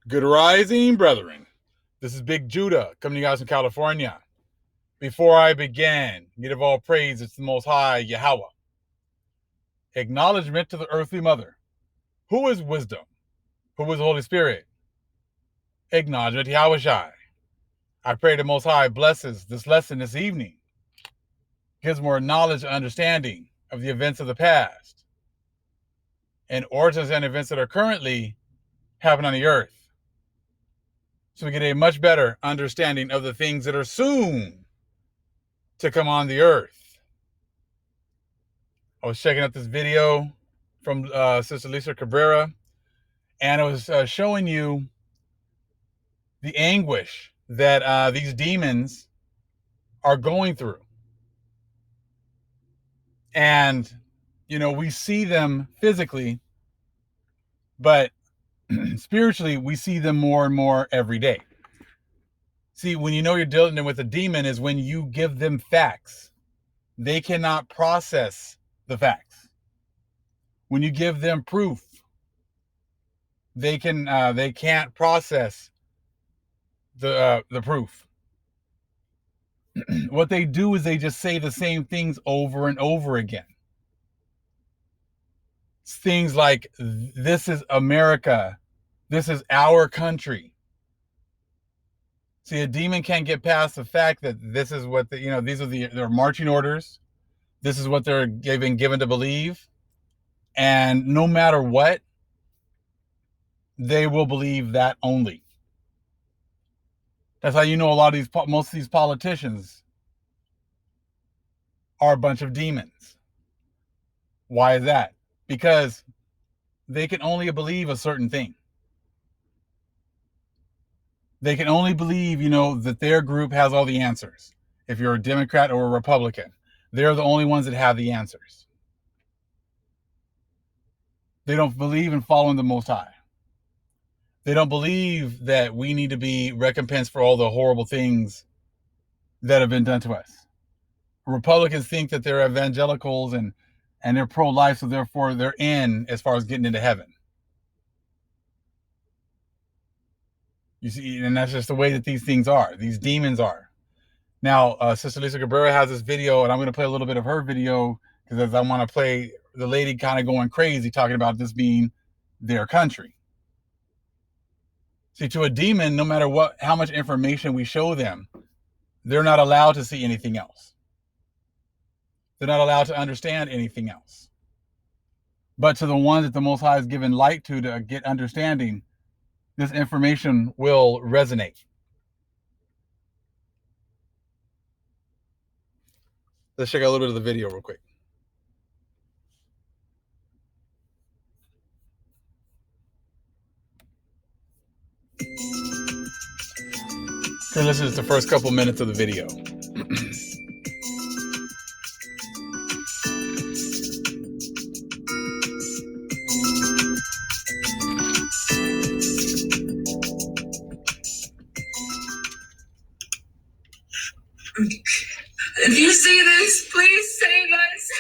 Good rising, brethren. This is Big Judah coming to you guys from California. Before I begin, give of all praise, it's the Most High, Yahweh. Acknowledgement to the earthly mother. Who is wisdom? Who is the Holy Spirit? Acknowledgement to Yahweh. I pray the Most High blesses this lesson this evening, gives more knowledge and understanding of the events of the past and origins and events that are currently happening on the earth, so we get a much better understanding of the things that are soon to come on the earth. I was checking out this video from Sister Lisa Cabrera, and it was showing you the anguish that these demons are going through. And, you know, we see them physically, but spiritually, we see them more and more every day. See, when you know you're dealing with a demon is when you give them facts. They cannot process the facts. When you give them proof, they can't process the proof. What they do is they just say the same things over and over again. It's things like, this is America, this is our country. See, a demon can't get past the fact that this is what these are their marching orders. This is what they've been given to believe, and no matter what, they will believe that only. That's how you know most of these politicians are a bunch of demons. Why is that? Because they can only believe a certain thing. They can only believe, that their group has all the answers. If you're a Democrat or a Republican, they're the only ones that have the answers. They don't believe in following the Most High. They don't believe that we need to be recompensed for all the horrible things that have been done to us. Republicans think that they're evangelicals and they're pro-life, so therefore they're in as far as getting into heaven. You see, and that's just the way that these things are. These demons are. Now, Sister Lisa Cabrera has this video, and I'm going to play a little bit of her video because I want to play the lady kind of going crazy, talking about this being their country. See, to a demon, no matter how much information we show them, they're not allowed to see anything else. They're not allowed to understand anything else. But to the ones that the Most High has given light to get understanding, this information will resonate. Let's check out a little bit of the video real quick. So this is the first couple minutes of the video. If you see this, please save us.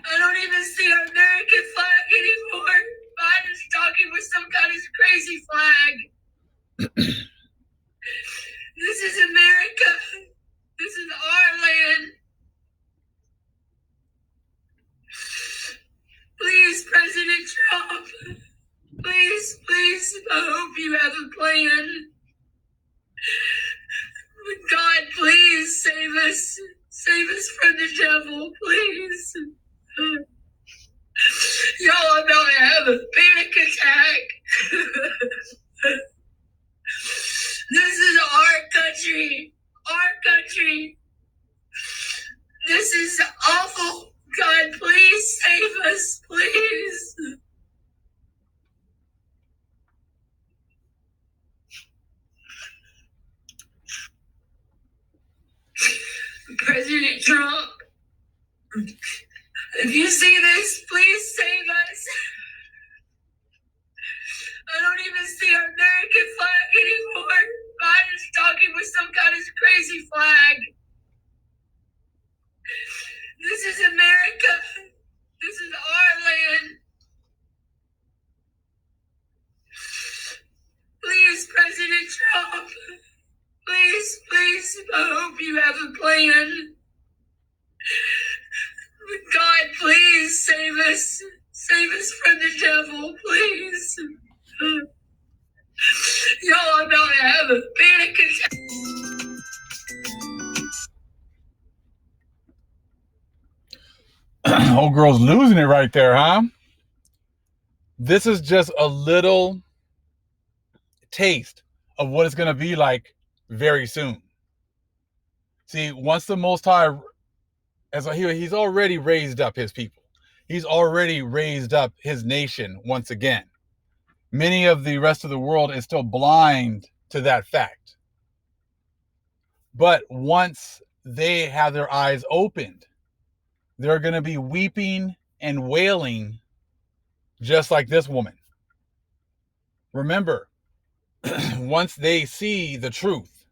I don't even see our American flag anymore. Biden's talking with some kind of crazy flag. This is America. This is our land. Please, President Trump. Please, I hope you have a plan. God, please save us. Save us from the devil, please. Y'all know I have a panic attack. This is our country. Our country. This is awful. God, please save us, please. President Trump, if you see this, please save us. I don't even see our American flag anymore. Biden's talking with some kind of crazy flag. This is America. This is our land. Trump. Please, please, I hope you have a plan. God, please save us. Save us from the devil, please. Y'all, I'm about to have a panic attack. Old girl's losing it right there, huh? This is just a little taste of what it's going to be like very soon. See, once the Most High, he's already raised up his people. He's already raised up his nation once again. Many of the rest of the world is still blind to that fact. But once they have their eyes opened, they're going to be weeping and wailing just like this woman. Remember, once they see the truth,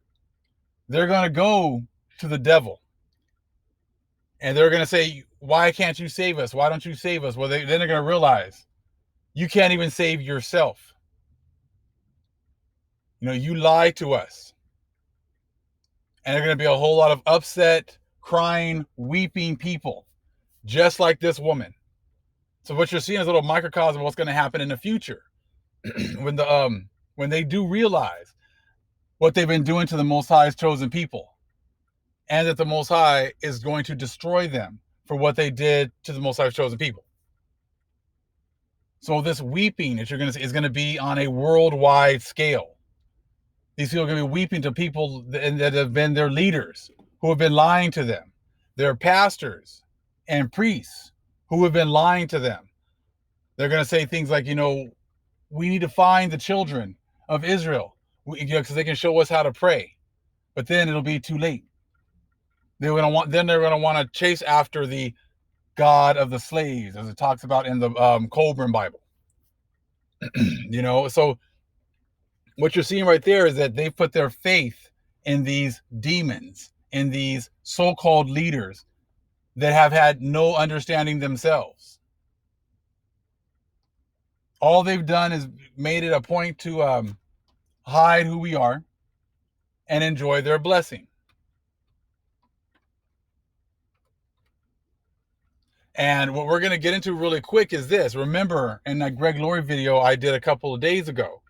they're going to go to the devil. And they're going to say, why can't you save us? Why don't you save us? Well, then they're going to realize you can't even save yourself. You know, you lied to us. And there are going to be a whole lot of upset, crying, weeping people, just like this woman. So what you're seeing is a little microcosm of what's going to happen in the future when they do realize what they've been doing to the Most High's chosen people, and that the Most High is going to destroy them for what they did to the Most High's chosen people. So this weeping that you're going to see is going to be on a worldwide scale. These people are going to be weeping to people that have been their leaders, who have been lying to them, their pastors and priests who have been lying to them. They're going to say things like, we need to find the children of Israel, because they can show us how to pray. But then it'll be too late. They're going to want to chase after the God of the slaves, as it talks about in the Colburn Bible. So what you're seeing right there is that they put their faith in these demons, in these so-called leaders that have had no understanding themselves. All they've done is made it a point to hide who we are and enjoy their blessing. And what we're going to get into really quick is this. Remember, in that Greg Laurie video I did a couple of days ago,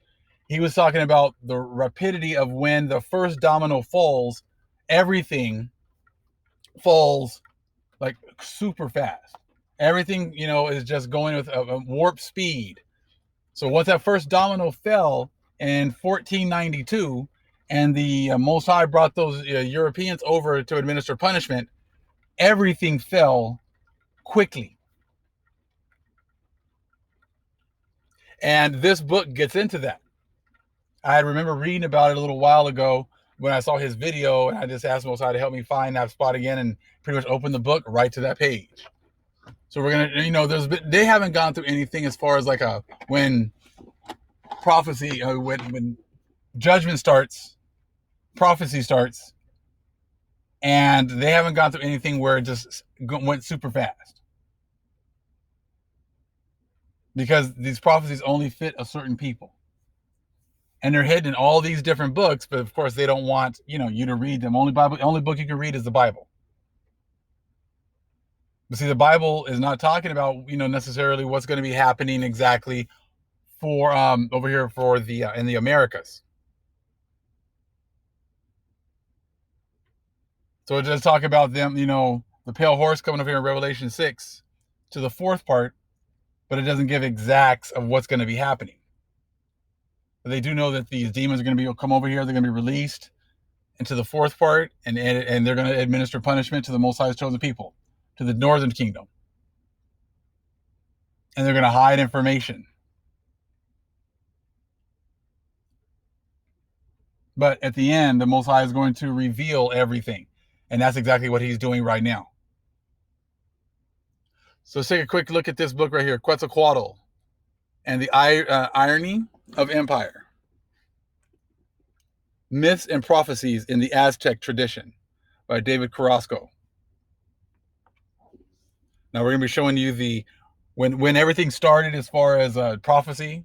he was talking about the rapidity of when the first domino falls, everything falls like super fast. Everything, is just going with a warp speed. So once that first domino fell in 1492, and the Most High brought those Europeans over to administer punishment, everything fell quickly. And this book gets into that. I remember reading about it a little while ago when I saw his video, and I just asked Most High to help me find that spot again, and pretty much opened the book right to that page. So we're gonna, they haven't gone through anything as far as like when prophecy, when judgment starts, prophecy starts, and they haven't gone through anything where it just went super fast, because these prophecies only fit a certain people, and they're hidden in all these different books. But of course, they don't want you to read them. Only book you can read is the Bible. But see, the Bible is not talking about necessarily what's going to be happening exactly for over here for the in the Americas. So it does talk about them, the pale horse coming up here in Revelation 6 to the fourth part, but it doesn't give exacts of what's going to be happening. But they do know that these demons are going to come over here. They're going to be released into the fourth part, and they're going to administer punishment to the Most High's chosen people, to the northern kingdom. And they're going to hide information. But at the end, the Most High is going to reveal everything. And that's exactly what he's doing right now. So let's take a quick look at this book right here, Quetzalcoatl and the Irony of Empire. Myths and Prophecies in the Aztec Tradition by David Carrasco. Now we're going to be showing you when everything started as far as prophecy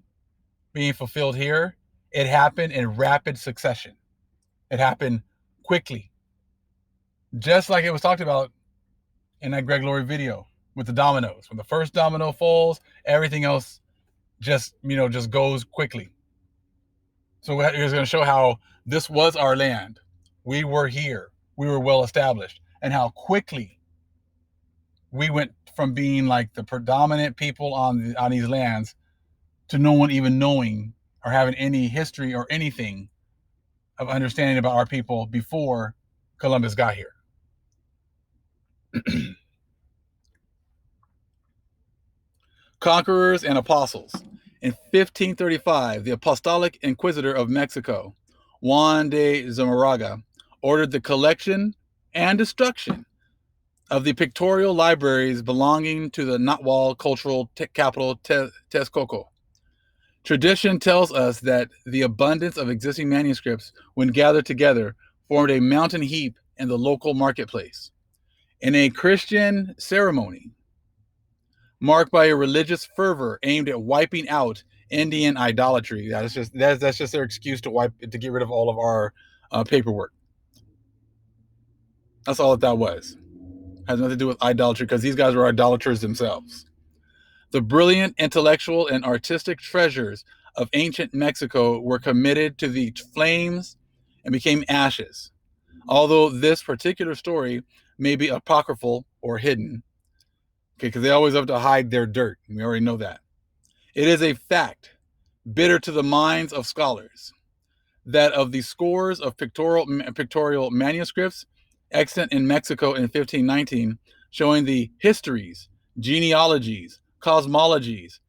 being fulfilled here, It happened in rapid succession. It happened quickly, just like it was talked about in that Greg Laurie video with the dominoes. When the first domino falls, everything else just goes quickly. So here's going to show how this was our land. We were here. We were well established, and how quickly we went from being like the predominant people on these lands to no one even knowing or having any history or anything of understanding about our people before Columbus got here. Conquerors and apostles. In 1535, the Apostolic Inquisitor of Mexico, Juan de Zumarraga, ordered the collection and destruction of the pictorial libraries belonging to the Nahuatl cultural capital Texcoco. Tradition tells us that the abundance of existing manuscripts, when gathered together, formed a mountain heap in the local marketplace. In a Christian ceremony marked by a religious fervor aimed at wiping out Indian idolatry. That's just their excuse to get rid of all of our paperwork. That's all that was. Has nothing to do with idolatry, because these guys were idolaters themselves. The brilliant intellectual and artistic treasures of ancient Mexico were committed to the flames and became ashes. Although this particular story may be apocryphal or hidden, because they always have to hide their dirt. We already know that. It is a fact, bitter to the minds of scholars, that of the scores of pictorial manuscripts extant in Mexico in 1519, showing the histories, genealogies, cosmologies,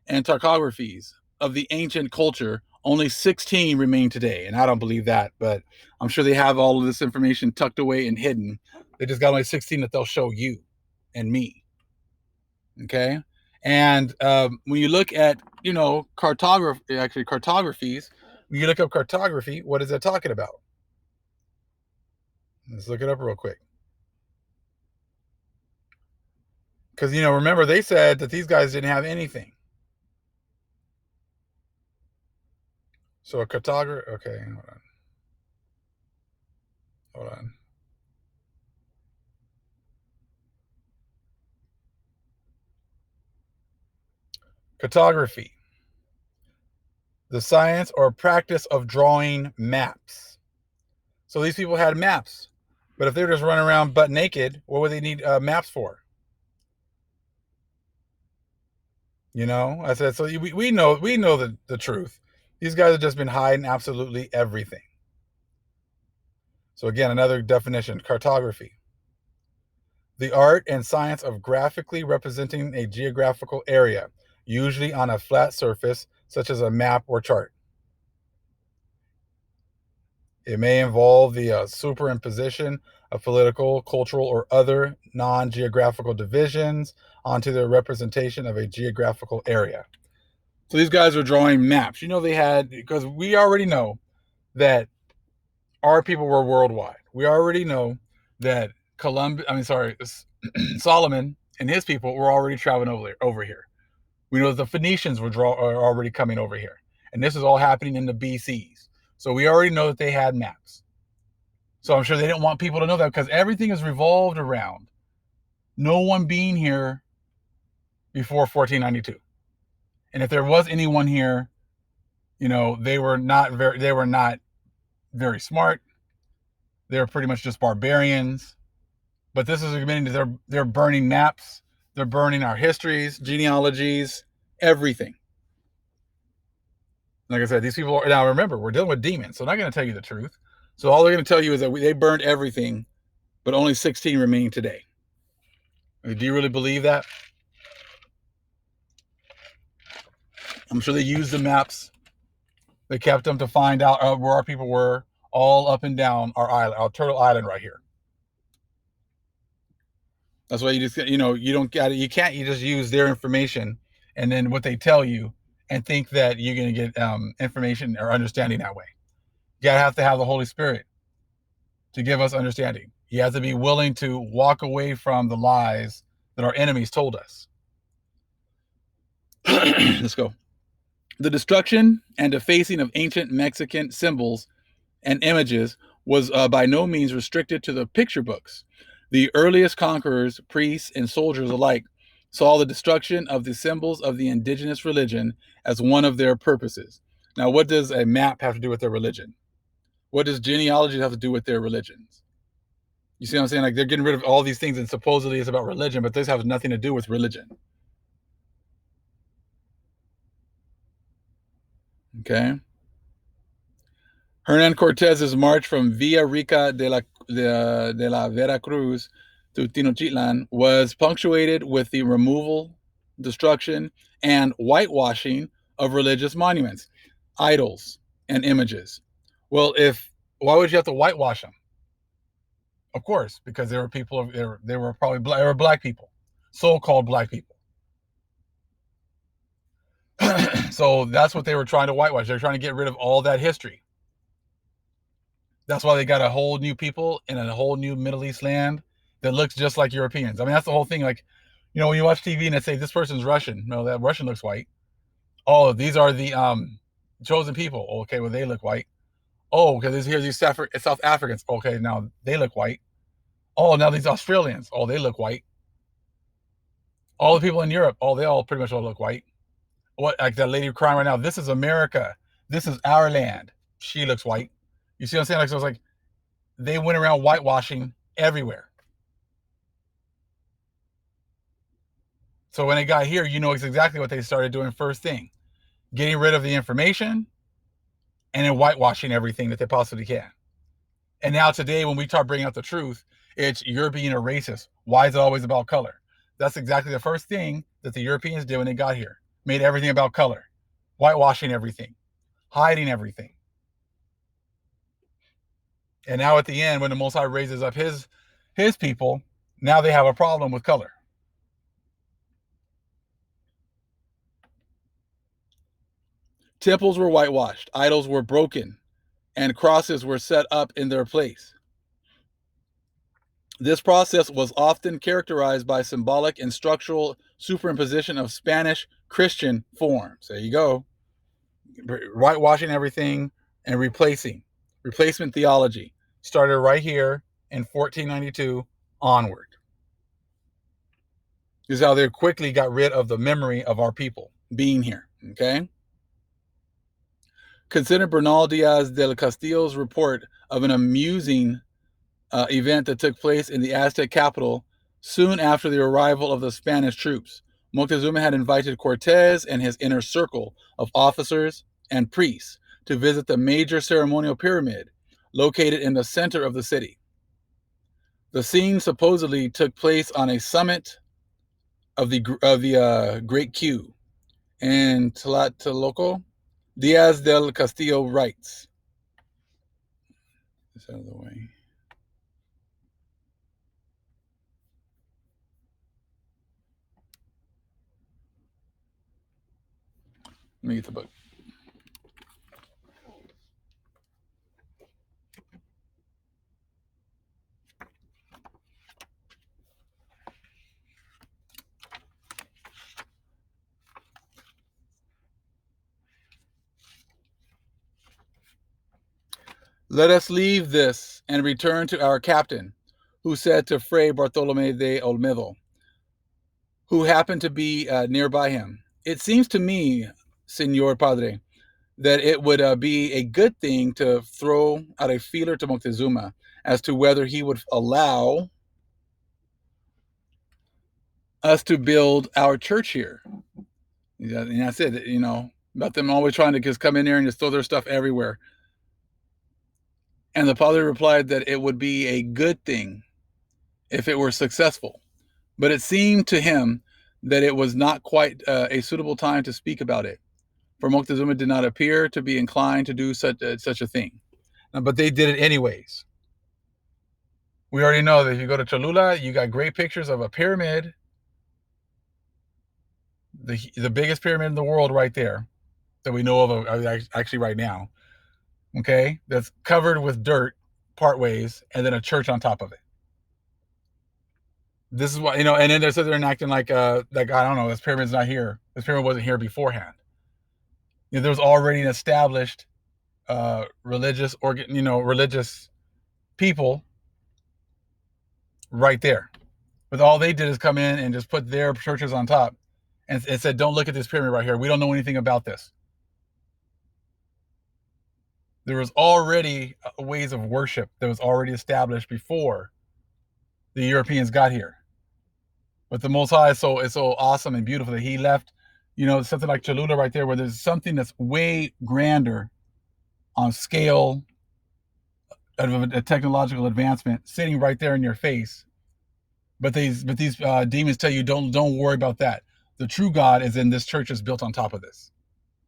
and tarcographies of the ancient culture, only 16 remain today. And I don't believe that, but I'm sure they have all of this information tucked away and hidden. They just got only 16 that they'll show you and me. Okay. And when you look at, cartographies, when you look up cartography, what is it talking about? Let's look it up real quick. Because, remember, they said that these guys didn't have anything. So a cartographer, okay, hold on. Cartography, the science or practice of drawing maps. So these people had maps, but if they were just running around butt naked, what would they need maps for? I said, so we know the truth. These guys have just been hiding absolutely everything. So again, another definition: cartography, the art and science of graphically representing a geographical area, usually on a flat surface, such as a map or chart. It may involve the superimposition of political, cultural, or other non-geographical divisions onto the representation of a geographical area. So these guys are drawing maps. They had, because we already know that our people were worldwide. We already know that Solomon and his people were already traveling over here. We know that the Phoenicians are already coming over here. And this is all happening in the BCs. So we already know that they had maps. So I'm sure they didn't want people to know that, because everything is revolved around no one being here before 1492. And if there was anyone here, they were not very smart. They were pretty much just barbarians. But this is admitting that they're burning maps. They're burning our histories, genealogies, everything. Like I said, these people now remember, we're dealing with demons, so they're not going to tell you the truth. So all they're going to tell you is that they burned everything, but only 16 remain today. Do you really believe that? I'm sure they used the maps. They kept them to find out where our people were, all up and down our island, our Turtle Island right here. That's why you just, you don't get it. You can't, you just use their information and then what they tell you and think that you're going to get information or understanding that way. You have to have the Holy Spirit to give us understanding. You have to be willing to walk away from the lies that our enemies told us. Let's go. The destruction and defacing of ancient Mexican symbols and images was by no means restricted to the picture books. The earliest conquerors, priests, and soldiers alike saw the destruction of the symbols of the indigenous religion as one of their purposes. Now, what does a map have to do with their religion? What does genealogy have to do with their religions? You see what I'm saying? Like, they're getting rid of all these things, and supposedly it's about religion, but this has nothing to do with religion. Okay. Hernan Cortez's march from Villa Rica de la Veracruz to Tenochtitlan was punctuated with the removal, destruction, and whitewashing of religious monuments, idols, and images. Well, why would you have to whitewash them? Of course, because there were people. They were probably they were black people, so-called black people. So that's what they were trying to whitewash. They're trying to get rid of all that history. That's why they got a whole new people in a whole new Middle East land that looks just like Europeans. I mean, that's the whole thing. Like, when you watch TV and they say this person's Russian, no, that Russian looks white. Oh, these are the chosen people. Okay, well, they look white. Oh, okay, here's these South Africans. Okay, now they look white. Oh, now these Australians. Oh, they look white. All the people in Europe. Oh, they all pretty much all look white. What, like that lady crying right now? This is America. This is our land. She looks white. You see what I'm saying? Like, so it's like they went around whitewashing everywhere. So when they got here, it's exactly what they started doing first thing. Getting rid of the information and then whitewashing everything that they possibly can. And now today, when we start bringing out the truth, it's you're being a racist. Why is it always about color? That's exactly the first thing that the Europeans did when they got here. Made everything about color. Whitewashing everything. Hiding everything. And now at the end, when the Most High raises up his people, now they have a problem with color. Temples were whitewashed, idols were broken, and crosses were set up in their place. This process was often characterized by symbolic and structural superimposition of Spanish Christian forms. There you go. Whitewashing everything and replacement theology started right here in 1492 onward. This is how they quickly got rid of the memory of our people being here. Okay. Consider Bernal Diaz del Castillo's report of an amusing event that took place in the Aztec capital soon after the arrival of the Spanish troops. Moctezuma had invited Cortez and his inner circle of officers and priests to visit the major ceremonial pyramid located in the center of the city. The scene supposedly took place on a summit of the Great Q in Tlatelolco. Diaz del Castillo writes, this out of the way. Let me get the book. Let us leave this and return to our captain, who said to Fray Bartolome de Olmedo, who happened to be nearby him, "It seems to me, Senor Padre, that it would be a good thing to throw out a feeler to Moctezuma as to whether he would allow us to build our church here." And that's it, about them always trying to just come in here and just throw their stuff everywhere. And the padre replied that it would be a good thing if it were successful. But it seemed to him that it was not quite a suitable time to speak about it, for Moctezuma did not appear to be inclined to do such a thing. But they did it anyways. We already know that if you go to Cholula, you got great pictures of a pyramid, the biggest pyramid in the world right there that we know of actually right now. Okay, that's covered with dirt part ways, and then a church on top of it. This is what, and then they're sitting there and acting like I don't know, this pyramid's not here. This pyramid wasn't here beforehand. There's already an established religious religious people right there. But all they did is come in and just put their churches on top and said, don't look at this pyramid right here. We don't know anything about this. There was already ways of worship that was already established before the Europeans got here. But the Most High is so awesome and beautiful that he left, something like Cholula right there, where there's something that's way grander on scale of a technological advancement sitting right there in your face. But these demons tell you don't worry about that. The true God is in this church is built on top of this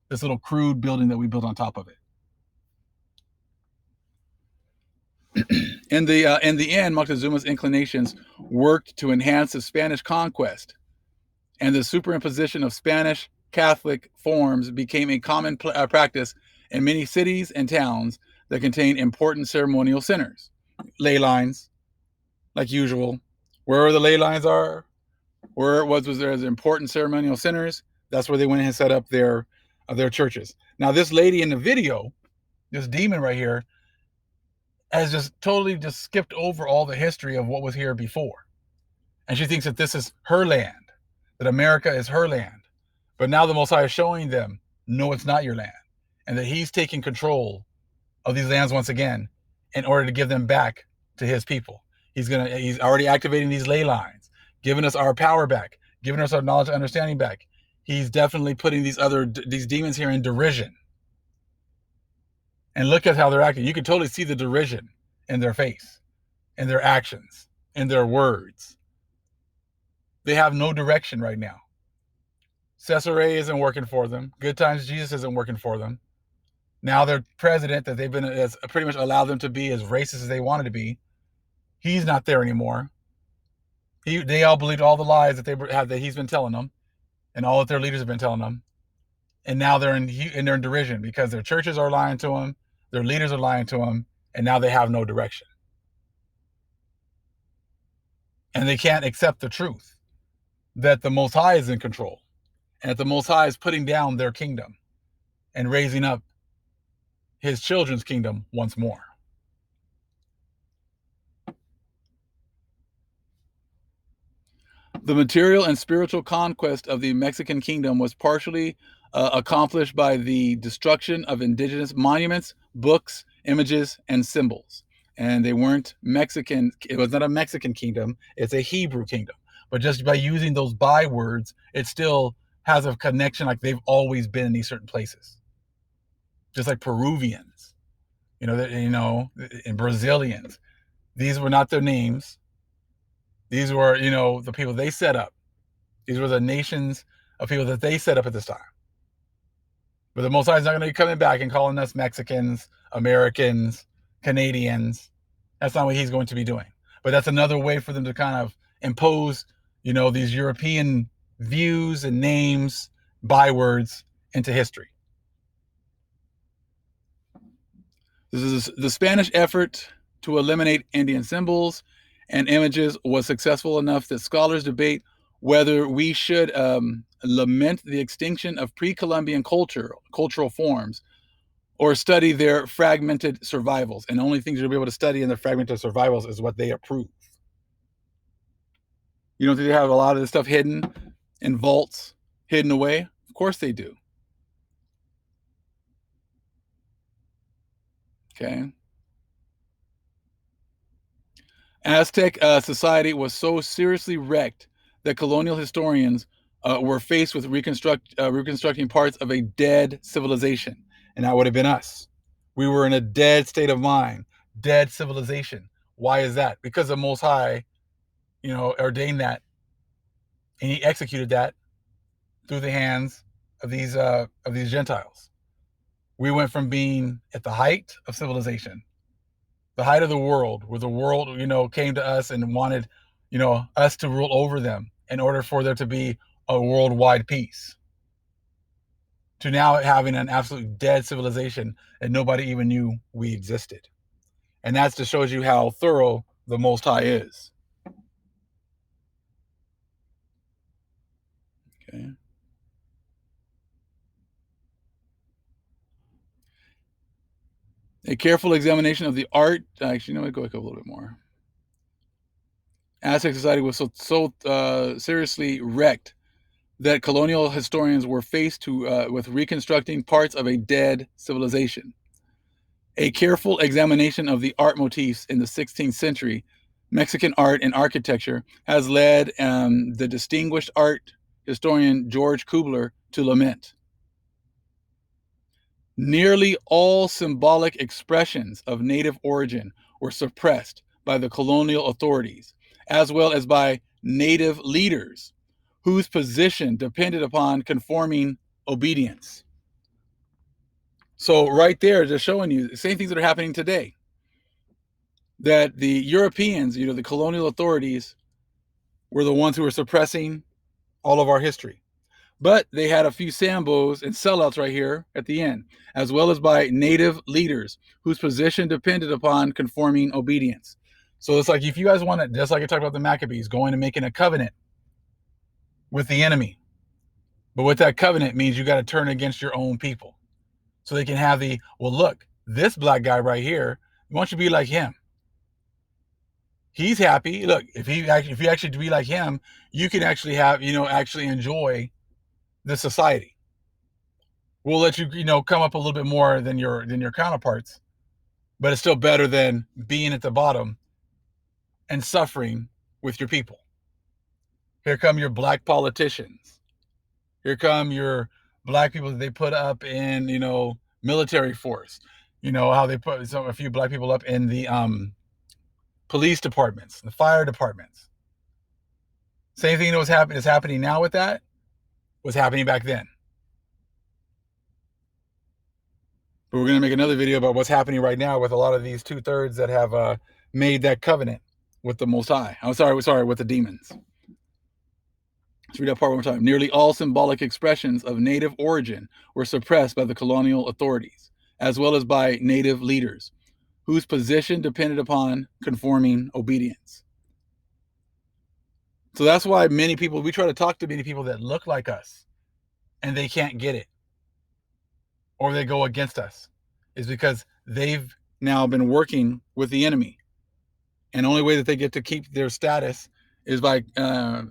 little crude building that we built on top of it. In the end, Moctezuma's inclinations worked to enhance the Spanish conquest, and the superimposition of Spanish Catholic forms became a common practice in many cities and towns that contain important ceremonial centers. Ley lines, like usual. Where the ley lines are, where it was there's important ceremonial centers, that's where they went and set up their churches. Now, this lady in the video, this demon right here, has just totally just skipped over all the history of what was here before. And she thinks that this is her land, that America is her land. But now the Most High is showing them, no, it's not your land. And that he's taking control of these lands once again in order to give them back to his people. He's already activating these ley lines, giving us our power back, giving us our knowledge and understanding back. He's definitely putting these demons here in derision. And look at how they're acting. You can totally see the derision in their face, in their actions, in their words. They have no direction right now. Caesarea isn't working for them. Good Times Jesus isn't working for them. Now their president that they've been has pretty much allowed them to be as racist as they wanted to be, he's not there anymore. They all believed all the lies that he's been telling them, and all that their leaders have been telling them. And now they're in derision because their churches are lying to them, their leaders are lying to them, and now they have no direction. And they can't accept the truth that the Most High is in control, and that the Most High is putting down their kingdom and raising up his children's kingdom once more. The material and spiritual conquest of the Mexican kingdom was partially accomplished by the destruction of indigenous monuments, books, images, and symbols. And they weren't Mexican. It was not a Mexican kingdom. It's a Hebrew kingdom. But just by using those bywords, it still has a connection like they've always been in these certain places. Just like Peruvians, and Brazilians. These were not their names. These were, the people they set up. These were the nations of people that they set up at this time. But the Most High is not going to be coming back and calling us Mexicans, Americans, Canadians. That's not what he's going to be doing. But that's another way for them to kind of impose, these European views and names, bywords into history. This is the Spanish effort to eliminate Indian symbols and images was successful enough that scholars debate whether we should lament the extinction of pre-Columbian cultural forms or study their fragmented survivals. And the only things you'll be able to study in the fragmented survivals is what they approve. You don't think they have a lot of this stuff hidden in vaults, hidden away? Of course they do. Okay. Aztec society was so seriously wrecked that colonial historians were faced with reconstructing parts of a dead civilization. And that would have been us. We were in a dead state of mind, dead civilization. Why is that? Because the Most High, ordained that, and he executed that through the hands of these Gentiles. We went from being at the height of civilization, the height of the world, where the world, came to us and wanted, us to rule over them in order for there to be a worldwide peace, to now having an absolute dead civilization and nobody even knew we existed. And that just shows you how thorough the Most High is. Okay. A careful examination of the art. Actually, no, go a little bit more. Aztec society was so seriously wrecked that colonial historians were faced with reconstructing parts of a dead civilization. A careful examination of the art motifs in the 16th century Mexican art and architecture has led the distinguished art historian George Kubler to lament. Nearly all symbolic expressions of native origin were suppressed by the colonial authorities, as well as by native leaders whose position depended upon conforming obedience. So right there, just showing you the same things that are happening today. That the Europeans, the colonial authorities, were the ones who were suppressing all of our history. But they had a few Sambos and sellouts right here at the end, as well as by native leaders whose position depended upon conforming obedience. So it's like if you guys want to, just like I talked about the Maccabees, going and making a covenant with the enemy. But what that covenant means, you got to turn against your own people. So they can have look, this black guy right here, why don't you be like him? He's happy. Look, if you actually be like him, you can actually have, actually enjoy the society. We'll let you, come up a little bit more than your counterparts, but it's still better than being at the bottom and suffering with your people. Here come your black politicians. Here come your black people that they put up in, military force. How they put a few black people up in the police departments, the fire departments. Same thing that is happening now with that was happening back then. But we're going to make another video about what's happening right now with a lot of these 2/3 that have made that covenant with the Most High. I'm sorry, with the demons. Let's read that part one more time. Nearly all symbolic expressions of native origin were suppressed by the colonial authorities, as well as by native leaders, whose position depended upon conforming obedience. So that's why we try to talk to many people that look like us, and they can't get it, or they go against us, is because they've now been working with the enemy. And the only way that they get to keep their status is by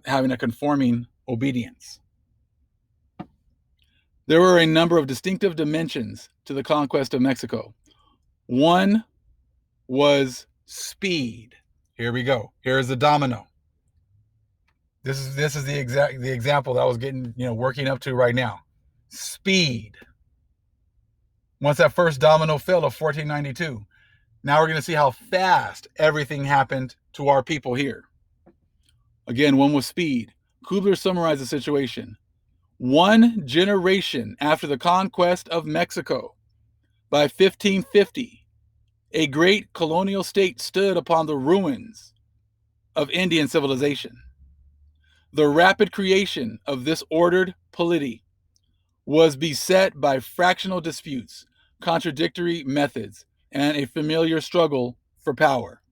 having a conforming obedience. There were a number of distinctive dimensions to the conquest of Mexico. One was speed. Here we go. Here's the domino. This is the example that I was getting, working up to right now. Speed. Once that first domino fell of 1492, now we're going to see how fast everything happened to our people here. Again, one was speed. Kubler summarized the situation. 1 generation after the conquest of Mexico, by 1550, a great colonial state stood upon the ruins of Indian civilization. The rapid creation of this ordered polity was beset by fractional disputes, contradictory methods, and a familiar struggle for power.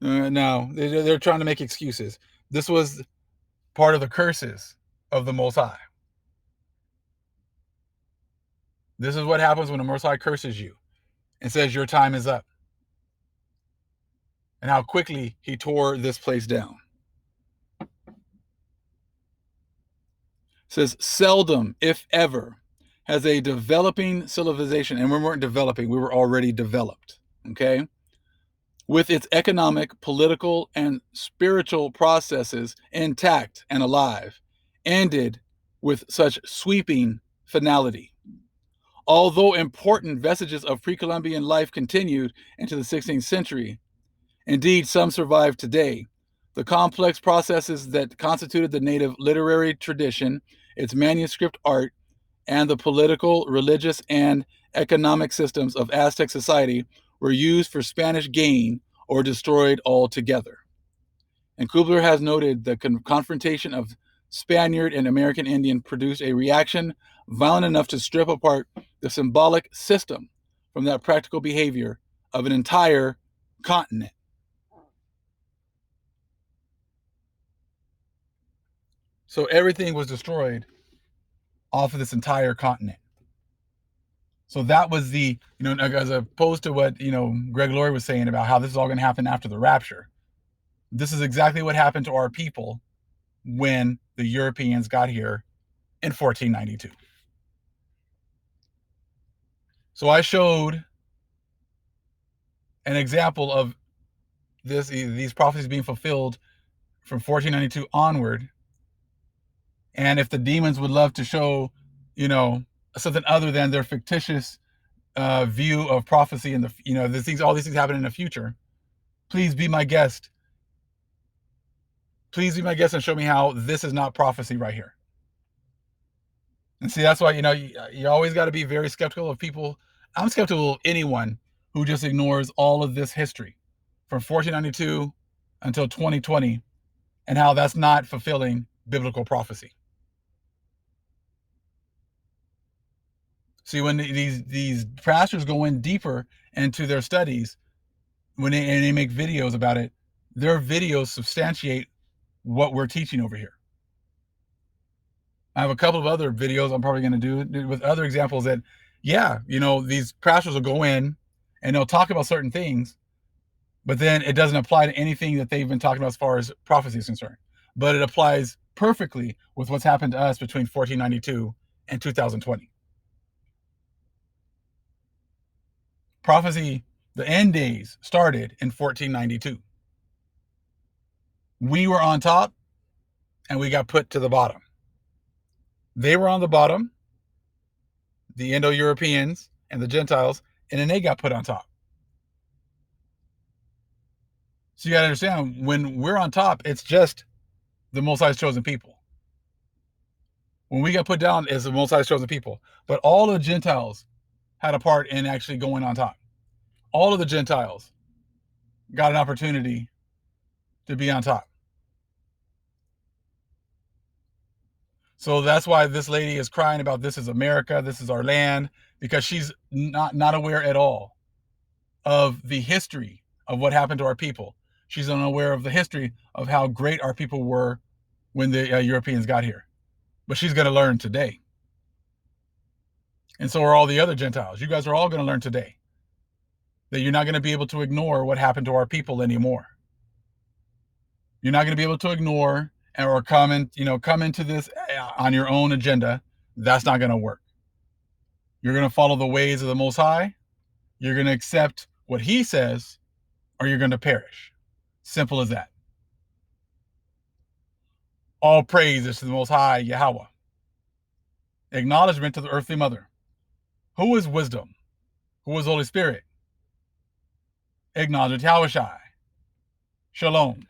No, they're trying to make excuses. This was part of the curses of the Most High. This is what happens when the Most High curses you and says your time is up. And how quickly he tore this place down. It says, seldom, if ever, has a developing civilization, and we weren't developing, we were already developed, okay, with its economic, political, and spiritual processes intact and alive, ended with such sweeping finality. Although important vestiges of pre-Columbian life continued into the 16th century, indeed some survive today, the complex processes that constituted the native literary tradition, its manuscript art, and the political, religious, and economic systems of Aztec society were used for Spanish gain or destroyed altogether. And Kubler has noted the confrontation of Spaniard and American Indian produced a reaction violent enough to strip apart the symbolic system from that practical behavior of an entire continent. So everything was destroyed off of this entire continent. So that was the, as opposed to what, Greg Laurie was saying about how this is all going to happen after the rapture. This is exactly what happened to our people when the Europeans got here in 1492. So I showed an example of these prophecies being fulfilled from 1492 onward. And if the demons would love to show, something other than their fictitious view of prophecy and all these things happen in the future, please be my guest. Please be my guest and show me how this is not prophecy right here. And see, that's why, you always got to be very skeptical of people. I'm skeptical of anyone who just ignores all of this history from 1492 until 2020 and how that's not fulfilling biblical prophecy. See, when these pastors go in deeper into their studies, when they make videos about it, their videos substantiate what we're teaching over here. I have a couple of other videos I'm probably going to do with other examples that, these pastors will go in and they'll talk about certain things, but then it doesn't apply to anything that they've been talking about as far as prophecy is concerned. But it applies perfectly with what's happened to us between 1492 and 2020. Prophecy, the end days started in 1492. We were on top and we got put to the bottom. They were on the bottom, the Indo-Europeans and the Gentiles, and then they got put on top. So you got to understand, when we're on top, it's just the Most High's chosen people. When we got put down, it's the Most High's chosen people. But all the Gentiles had a part in actually going on top. All of the Gentiles got an opportunity to be on top. So that's why this lady is crying about this is America, this is our land, because she's not aware at all of the history of what happened to our people. She's unaware of the history of how great our people were when the Europeans got here. But she's going to learn today. And so are all the other Gentiles. You guys are all going to learn today that you're not going to be able to ignore what happened to our people anymore. You're not going to be able to ignore or come into this on your own agenda. That's not going to work. You're going to follow the ways of the Most High. You're going to accept what He says, or you're going to perish. Simple as that. All praise is to the Most High, Yahweh. Acknowledgement to the earthly mother. Who is wisdom? Who is Holy Spirit? Acknowledgement to Yahweh. Shalom.